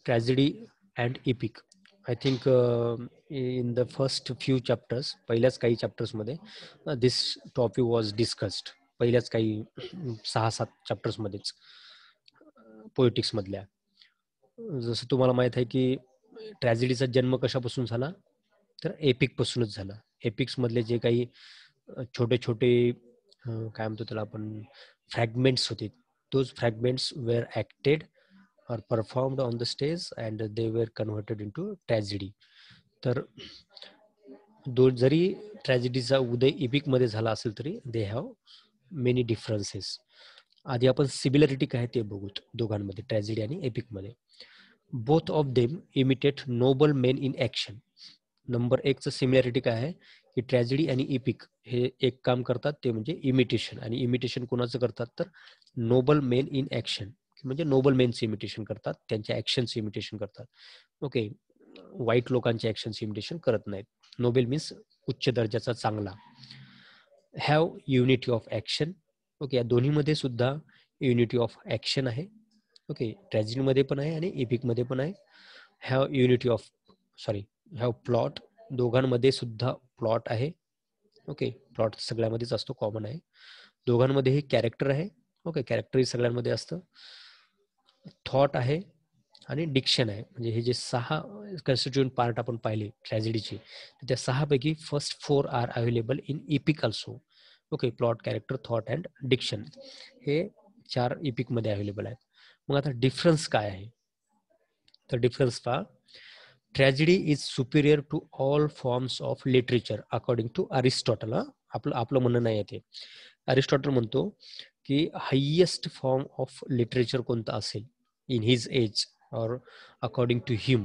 Tragedy and epic. I think in the first few chapters, पहिल्याच काही चॅप्टर्समध्ये दिस topic was discussed. पहिल्याच काही 6-7 चॅप्टर्समध्येच पोएटिक्समधल्या. जसं तुम्हाला माहीत आहे की ट्रॅजेडीचा जन्म कशापासून झाला, तर एपिकपासूनच झाला. एपिक्समधले जे काही छोटे छोटे काय म्हणतो त्याला आपण, फ्रॅगमेंट्स होते, those fragments were acted or performed on the stage and they were converted into tragedy. तर जरी ट्रॅजेडीचा उदय इपिक मध्ये झाला असेल तरी दे हॅव मेनी डिफरन्सेस. आधी आपण सिमिलॅरिटी काय ते बघूत दोघांमध्ये, ट्रॅजेडी आणि एपिक मध्ये. Both of them imitate noble men in action. Number 1चं सिमिलॅरिटी काय आहे की ट्रॅजेडी आणि इपिक हे एक काम करतात, ते म्हणजे इमिटेशन. आणि इमिटेशन कोणाचं करतात, तर नोबल मेन इन ॲक्शन, म्हणजे नोबल मेनचं इमिटेशन करतात, त्यांच्या ॲक्शनचं इमिटेशन करतात. ओके, वाईट लोकांच्या ॲक्शनचं इमिटेशन करत नाहीत. नोबेल मीन्स उच्च दर्जाचा, चांगला. Have unity of action. Okay, या दोन्हीमध्ये सुद्धा युनिटी ऑफ ॲक्शन आहे. ओके, ट्रॅजेडीमध्ये पण आहे आणि एपिकमध्ये पण आहे. Have unity of have plot. दोघांमध्ये सुद्धा प्लॉट आहे. ओके, प्लॉट सगळ्यामध्येच असतो, कॉमन आहे. दोघांमध्ये हे कॅरेक्टर आहे. ओके, कॅरेक्टरही सगळ्यांमध्ये असतं. थॉट आहे आणि डिक्शन आहे. म्हणजे हे जे 6 कन्स्टिट्यूएंट पार्ट आपण पाहिले ट्रॅजेडीचे, तर त्या 6पैकी first 4 are available in epic also. Okay, plot, character, thought and diction हे 4 इपिकमध्ये अवेलेबल आहेत. मग आता डिफरन्स काय आहे, तर डिफरन्स पहा. Tragedy is superior to all forms of literature according to Aristotle. आपलं म्हणणं नाही आहे ते. अरिस्टॉटल म्हणतो की हायेस्ट फॉर्म ऑफ लिटरेचर कोणतं असेल इन हिज एज और अकॉर्डिंग टू हिम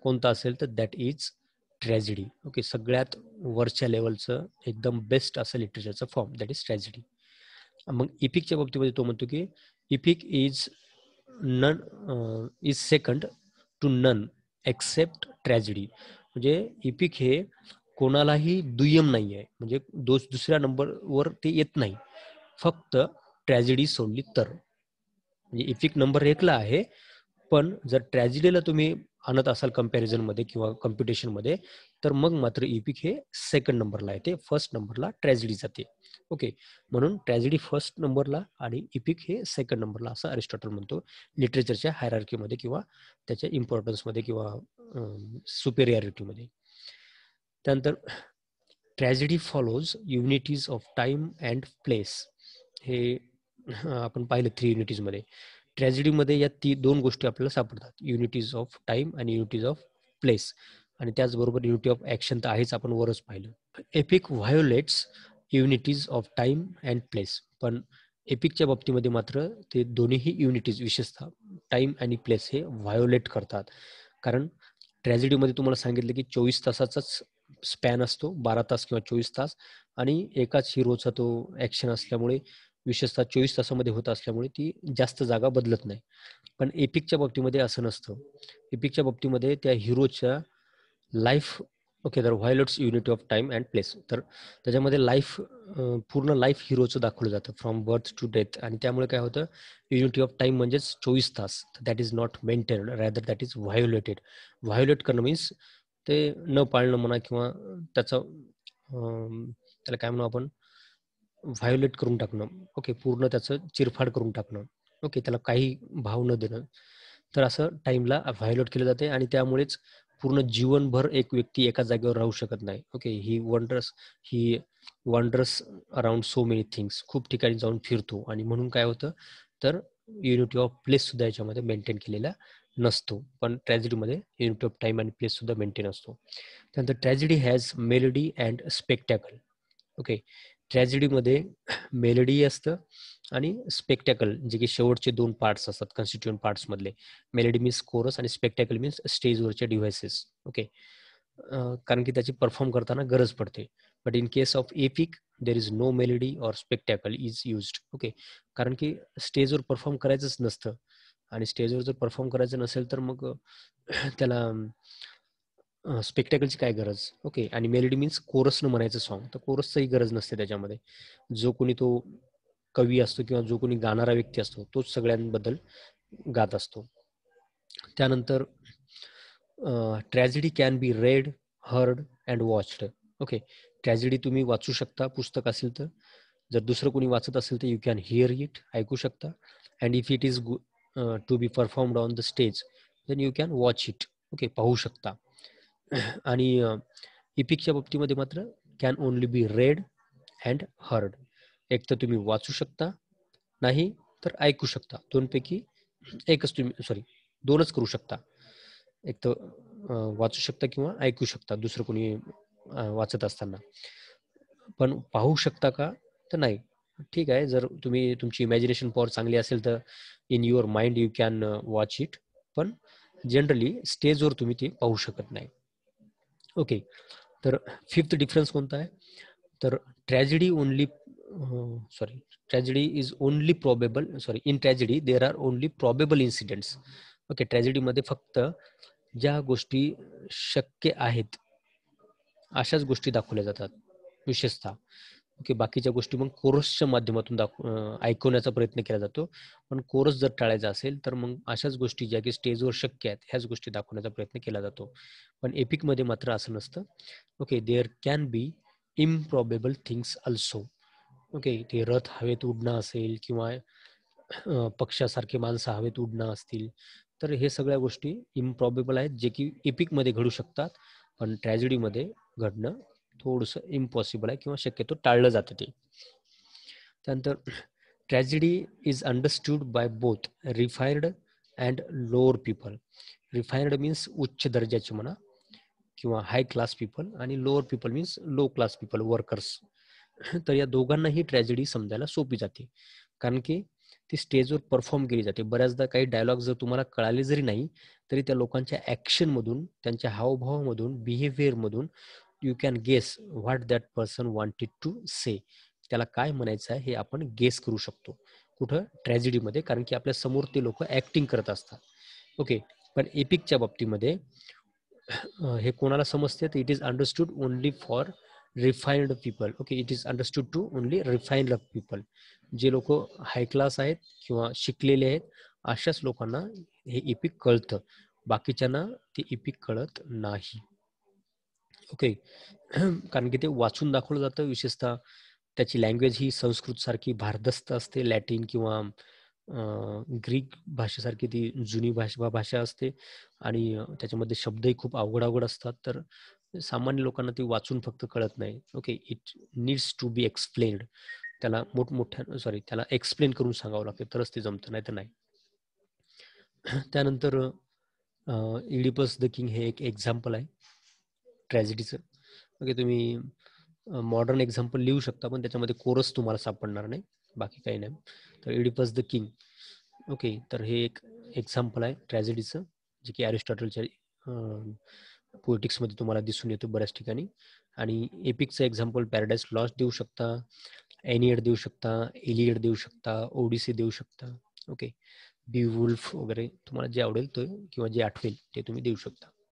कोणतं असेल, तर दॅट इज ट्रॅजेडी. ओके, सगळ्यात वरच्या लेवलचं एकदम बेस्ट असं लिटरेचरचं फॉर्म, दॅट इज ट्रॅजेडी. मग इपिकच्या बाबतीमध्ये तो म्हणतो की epic is second to none except tragedy. म्हणजे इपिक हे कोणालाही दुय्यम नाही आहे, म्हणजे दुसऱ्या नंबरवर ते येत नाही, फक्त ट्रॅजेडी सोडली तर. म्हणजे इपिक नंबर 1ला आहे, पण जर ट्रॅजेडीला तुम्ही आणत असाल कम्पॅरिझनमध्ये किंवा कॉम्पिटिशनमध्ये, तर मग मात्र इपिक हे सेकंड नंबरला येते, फर्स्ट नंबरला ट्रॅजेडी जाते. ओके, म्हणून ट्रॅजेडी फर्स्ट नंबरला आणि इपिक हे सेकंड नंबरला, असं अरिस्टॉटल म्हणतो लिटरेचरच्या हायरार्कीमध्ये किंवा त्याच्या इम्पॉर्टन्समध्ये किंवा सुपेरियरिटीमध्ये. त्यानंतर tragedy follows unities of time and place. हे आपण पाहिलं 3 युनिटीजमध्ये. ट्रॅजेडीमध्ये या 2 गोष्टी आपल्याला सापडतात, युनिटीज ऑफ टाइम आणि युनिटीज ऑफ प्लेस. आणि त्याचबरोबर युनिटी ऑफ ॲक्शन तर आहेच, आपण वरच पाहिलं. Epic violates unities of time and place. पण एपिकच्या बाबतीमध्ये मात्र ते दोन्हीही युनिटीज, विशेषतः टाइम आणि प्लेस, हे व्हायोलेट करतात. कारण ट्रॅजेडीमध्ये तुम्हाला सांगितलं की 24 तासाचाच स्पॅन असतो, 12 तास किंवा 24 तास, आणि एकाच हिरोचा तो ॲक्शन असल्यामुळे, विशेषतः 24 तासामध्ये होत असल्यामुळे ती जास्त जागा बदलत नाही. पण एपिकच्या बाबतीमध्ये असं नसतं. एपिकच्या बाबतीमध्ये त्या हिरोच्या लाईफ, ओके, तर violates unity of time and place. तर त्याच्यामध्ये लाईफ, पूर्ण लाईफ हिरोचं दाखवलं जातं फ्रॉम बर्थ टू डेथ. आणि त्यामुळे काय होतं, युनिटी ऑफ टाइम म्हणजेच 24 तास, that is not maintained, rather that is violated. Violate करणं मीन्स ते न पाळणं म्हणा, किंवा त्याचं त्याला काय म्हणू आपण, व्हायोलेट करून टाकणं. ओके, पूर्ण त्याचं चिरफाड करून टाकणं. ओके, त्याला काही भाव न देणं. तर असं टाईमला व्हायोलेट केलं जाते, आणि त्यामुळेच पूर्ण जीवनभर एक व्यक्ती एका जागेवर राहू शकत नाही. ओके, ही wanders around so many things. खूप ठिकाणी जाऊन फिरतो, आणि म्हणून काय होतं, तर युनिटी ऑफ प्लेस सुद्धा याच्यामध्ये मेंटेन केलेला नसतो. पण ट्रॅजेडीमध्ये युनिटी ऑफ टाइम आणि प्लेस सुद्धा मेंटेन असतो. त्यानंतर tragedy has melody and spectacle. Okay, ट्रॅजेडीमध्ये मेलडी असतं आणि स्पेक्टॅकल, जे की शेवटचे 2 पार्ट्स असतात कन्स्टिट्यूएंट पार्ट्समधले. मेलडी मीन्स कोरस आणि स्पेक्टॅकल मीन्स स्टेजवरचे डिव्हायसेस. ओके, कारण की त्याची परफॉर्म करताना गरज पडते. But in case of epic there is no melody or spectacle is used. Okay, कारण की स्टेजवर परफॉर्म करायचंच नसतं, आणि स्टेजवर जर परफॉर्म करायचं नसेल तर मग त्याला स्पेक्टॅकलची काय गरज. ओके, आणि मेलडी मीन्स कोरसनं म्हणायचं सॉन्ग, तर कोरसचंही गरज नसते त्याच्यामध्ये. जो कोणी तो कवी असतो किंवा जो कोणी गाणारा व्यक्ती असतो तोच सगळ्यांबद्दल गात असतो. त्यानंतर tragedy can be red, heard and watched. Okay, tragedy तुम्ही वाचू शकता पुस्तक असेल तर, जर दुसरं कोणी वाचत असेल तर यू कॅन हिअर इट, ऐकू शकता. And if it is to be performed on the stage then you can watch it. Okay, पाहू शकता. आणि इपिकच्या बाबतीमध्ये मात्र can only be read and heard. एक तर तुम्ही वाचू शकता, नाही तर ऐकू शकता. दोनपैकी एकच तुम्ही, सॉरी, दोनच करू शकता. एक तर वाचू शकता किंवा ऐकू शकता दुसरं कोणी वाचत असताना. पण पाहू शकता का? तर नाही. ठीक आहे, जर तुम्ही तुमची इमॅजिनेशन पॉवर चांगली असेल तर in your mind you can watch it. पण जनरली स्टेजवर तुम्ही ते पाहू शकत नाही. ओके, तर फिफ्थ डिफरन्स कोणता आहे? तर tragedy only, sorry, tragedy is only probable, sorry, in tragedy there are only probable incidents. Okay, ट्रॅजेडीमध्ये फक्त ज्या गोष्टी शक्य आहेत अशाच गोष्टी दाखवल्या जातात विशेषतः. ओके, बाकीच्या गोष्टी मग कोरसच्या माध्यमातून ऐकवण्याचा प्रयत्न केला जातो. पण कोरस जर टाळायचा असेल तर मग अशाच गोष्टी ज्या की स्टेजवर शक्य आहेत ह्याच गोष्टी दाखवण्याचा प्रयत्न केला जातो. पण एपिकमध्ये मात्र असं नसतं. Okay, there can be improbable things also. Okay, ते रथ हवेत उडणं असेल किंवा पक्षासारखे माणसं हवेत उडणं असतील, तर हे सगळ्या गोष्टी इम्प्रॉबेबल आहेत जे की एपिकमध्ये घडू शकतात. पण ट्रॅजेडीमध्ये घडणं थोडंसं इम्पॉसिबल आहे किंवा शक्यतो टाळलं जातं ते. त्यानंतर tragedy is understood by both refined and lower people. Refined means उच्च दर्जाचे म्हणा किंवा हाय क्लास पीपल, आणि lower people means low class people, workers. तर या दोघांनाही ट्रॅजेडी समजायला सोपी जाते, कारण की ती स्टेजवर परफॉर्म केली जाते. बऱ्याचदा काही डायलॉग जर तुम्हाला कळाले जरी नाही तरी त्या लोकांच्या ॲक्शनमधून, त्यांच्या हावभावामधून, बिहेवियरमधून you can guess what that person wanted to say. त्याला काय म्हणायचं आहे हे आपण गेस करू शकतो. कुठं? ट्रॅजेडीमध्ये, कारण की आपल्या समोर ते लोक ॲक्टिंग करत असतात. ओके, पण एपिकच्या बाबतीमध्ये हे कोणाला समजते? तर it is understood only for refined people. Okay, it is understood to only refined people. जे लोक हाय क्लास आहेत किंवा शिकलेले आहेत अशाच लोकांना हे इपिक कळतं, बाकीच्यांना ते इपिक कळत नाही. ओके, कारण की ते वाचून दाखवलं जातं. विशेषतः त्याची लँग्वेज ही संस्कृत सारखी भारदस्त असते, लॅटिन किंवा ग्रीक भाषेसारखी ती जुनी भाषा असते. आणि त्याच्यामध्ये शब्दही खूप अवघड अवघड असतात. तर सामान्य लोकांना ती वाचून फक्त कळत नाही. Okay, it needs to be explained. त्याला मोठमोठ्या, सॉरी, त्याला एक्सप्लेन करून सांगावं लागतं तरच ते जमतं, नाही तर नाही. त्यानंतर इडिपस द किंग हे एक एक्झाम्पल आहे ट्रॅजेडीचं. ओके, तुम्ही मॉडर्न एक्झाम्पल लिहू शकता पण त्याच्यामध्ये कोरस तुम्हाला सापडणार नाही, बाकी काही नाही. तर इडिपस द किंग, ओके, तर हे एक एक्झाम्पल आहे ट्रॅजेडीचं, जे की ॲरिस्टॉटलच्या पोएटिक्समध्ये तुम्हाला दिसून येतो बऱ्याच ठिकाणी. आणि एपिकचं एक्झाम्पल पॅराडाईस लॉस्ट देऊ शकता, एनियड देऊ शकता, इलियड देऊ शकता, ओडिसी देऊ शकता. ओके, बीवुल्फ वगैरे तुम्हाला जे आवडेल तो किंवा जे आठवेल ते तुम्ही देऊ शकता.